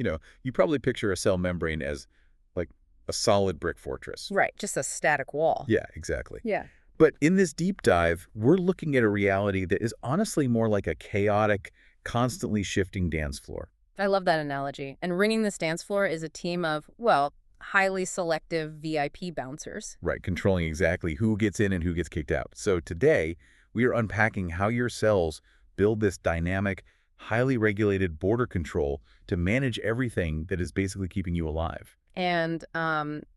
You probably picture a cell membrane as like a solid brick fortress. Right, just a static wall. Yeah, exactly. Yeah. But in this deep dive, we're looking at a reality that is honestly more like a chaotic, constantly shifting dance floor. I love that analogy. And ringing this dance floor is a team of, well, highly selective VIP bouncers. Right, controlling exactly who gets in and who gets kicked out. So today, we are unpacking how your cells build this dynamic, highly regulated border control to manage everything that is basically keeping you alive. And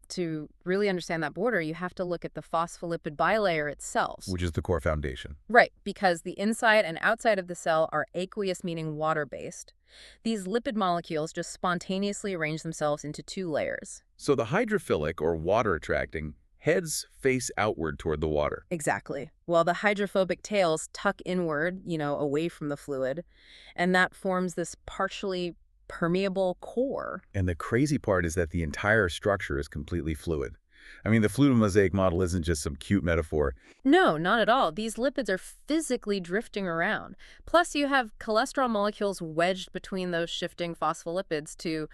to really understand that border, you have to look at the phospholipid bilayer itself. Which is the core foundation. Right, because the inside and outside of the cell are aqueous, meaning water-based. These lipid molecules just spontaneously arrange themselves into two layers. So the hydrophilic, or water-attracting, heads face outward toward the water. Exactly. While the hydrophobic tails tuck inward, away from the fluid, and that forms this partially permeable core. And the crazy part is that the entire structure is completely fluid. I mean, the fluid mosaic model isn't just some cute metaphor. No, not at all. These lipids are physically drifting around. Plus, you have cholesterol molecules wedged between those shifting phospholipids to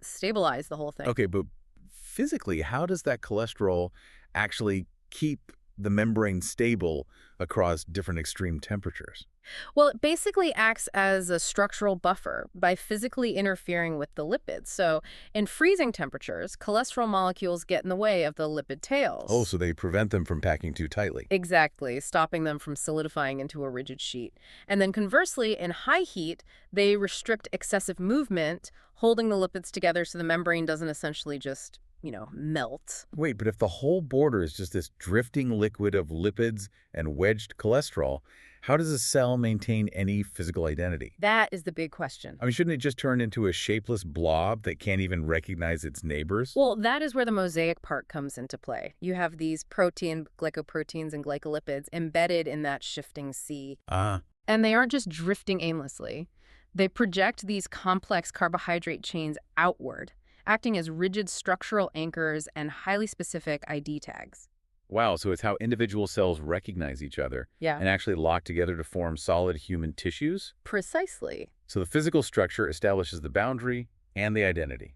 stabilize the whole thing. Okay, but physically, how does that cholesterol actually keep the membrane stable across different extreme temperatures? Well, it basically acts as a structural buffer by physically interfering with the lipids. So in freezing temperatures, cholesterol molecules get in the way of the lipid tails. Oh, so they prevent them from packing too tightly. Exactly, stopping them from solidifying into a rigid sheet. And then conversely, in high heat, they restrict excessive movement, holding the lipids together so the membrane doesn't essentially just melt. Wait, but if the whole border is just this drifting liquid of lipids and wedged cholesterol, how does a cell maintain any physical identity? That is the big question. I mean, shouldn't it just turn into a shapeless blob that can't even recognize its neighbors? Well, that is where the mosaic part comes into play. You have these glycoproteins, and glycolipids embedded in that shifting sea. And they aren't just drifting aimlessly. They project these complex carbohydrate chains outward, acting as rigid structural anchors and highly specific ID tags. Wow, so it's how individual cells recognize each other Yeah. and actually lock together to form solid human tissues? Precisely. So the physical structure establishes the boundary and the identity.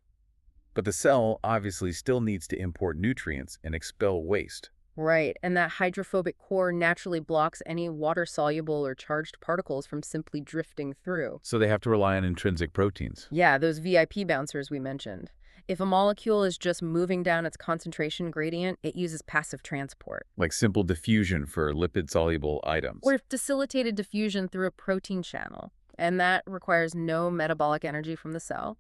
But the cell obviously still needs to import nutrients and expel waste. Right, and that hydrophobic core naturally blocks any water-soluble or charged particles from simply drifting through. So they have to rely on intrinsic proteins. Yeah, those VIP bouncers we mentioned. If a molecule is just moving down its concentration gradient, it uses passive transport. Like simple diffusion for lipid-soluble items. Or facilitated diffusion through a protein channel. And that requires no metabolic energy from the cell.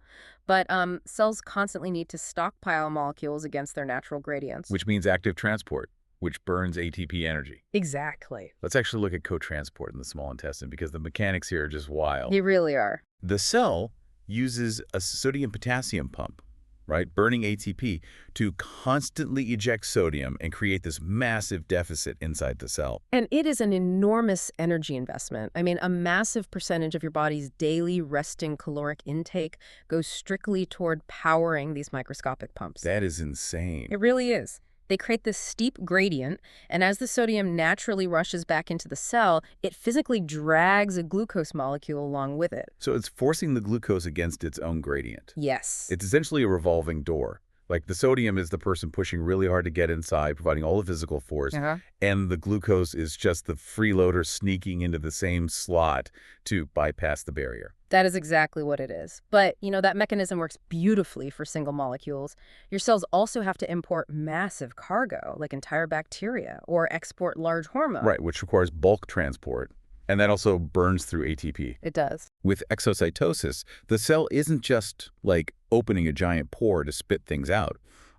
But cells constantly need to stockpile molecules against their natural gradients. Which means active transport, which burns ATP energy. Exactly. Let's actually look at cotransport in the small intestine because the mechanics here are just wild. They really are. The cell uses a sodium-potassium pump, right, burning ATP, to constantly eject sodium and create this massive deficit inside the cell. And it is an enormous energy investment. I mean, a massive percentage of your body's daily resting caloric intake goes strictly toward powering these microscopic pumps. That is insane. It really is. They create this steep gradient, and as the sodium naturally rushes back into the cell, it physically drags a glucose molecule along with it. So it's forcing the glucose against its own gradient. Yes. It's essentially a revolving door. Like the sodium is the person pushing really hard to get inside, providing all the physical force, and the glucose is just the freeloader sneaking into the same slot to bypass the barrier. That is exactly what it is. But, that mechanism works beautifully for single molecules. Your cells also have to import massive cargo, like entire bacteria, or export large hormones. Right, which requires bulk transport. And that also burns through ATP. It does. With exocytosis, the cell isn't just like opening a giant pore to spit things out.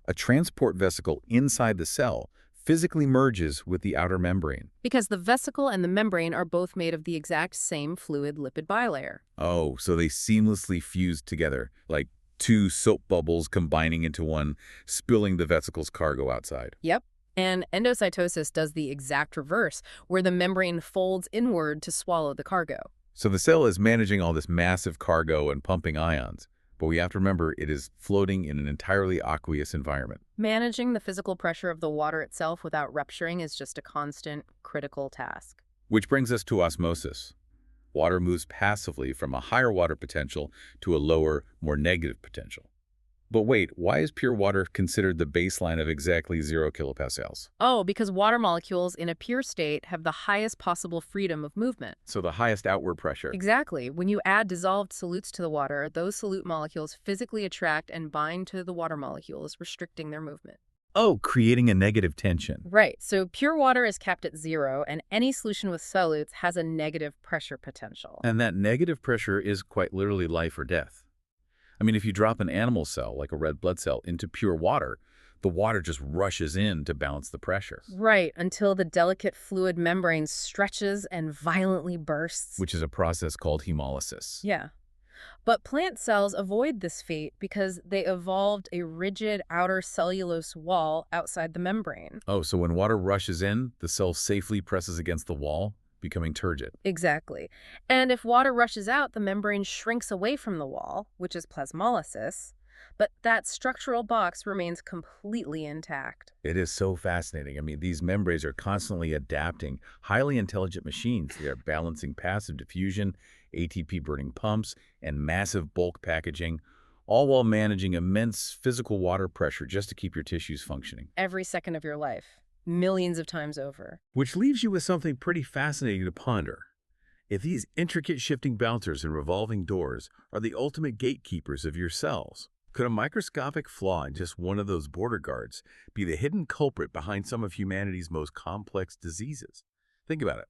A transport vesicle inside the cell physically merges with the outer membrane. Because the vesicle and the membrane are both made of the exact same fluid lipid bilayer. Oh, so they seamlessly fuse together, like two soap bubbles combining into one, spilling the vesicle's cargo outside. Yep. And endocytosis does the exact reverse, where the membrane folds inward to swallow the cargo. So the cell is managing all this massive cargo and pumping ions. But we have to remember it is floating in an entirely aqueous environment. Managing the physical pressure of the water itself without rupturing is just a constant, critical task. Which brings us to osmosis. Water moves passively from a higher water potential to a lower, more negative potential. But wait, why is pure water considered the baseline of exactly 0 kilopascals? Oh, because water molecules in a pure state have the highest possible freedom of movement. So the highest outward pressure. Exactly. When you add dissolved solutes to the water, those solute molecules physically attract and bind to the water molecules, restricting their movement. Oh, creating a negative tension. Right. So pure water is capped at 0, and any solution with solutes has a negative pressure potential. And that negative pressure is quite literally life or death. I mean, if you drop an animal cell, like a red blood cell, into pure water, the water just rushes in to balance the pressure. Right, until the delicate fluid membrane stretches and violently bursts. Which is a process called hemolysis. Yeah. But plant cells avoid this fate because they evolved a rigid outer cellulose wall outside the membrane. Oh, so when water rushes in, the cell safely presses against the wall, becoming turgid. Exactly. And if water rushes out, the membrane shrinks away from the wall, which is plasmolysis, but that structural box remains completely intact. It is so fascinating. I mean, these membranes are constantly adapting, highly intelligent machines. They are balancing passive diffusion, ATP burning pumps, and massive bulk packaging, all while managing immense physical water pressure just to keep your tissues functioning. Every second of your life, millions of times over. Which leaves you with something pretty fascinating to ponder. If these intricate shifting bouncers and revolving doors are the ultimate gatekeepers of your cells, could a microscopic flaw in just one of those border guards be the hidden culprit behind some of humanity's most complex diseases? Think about it.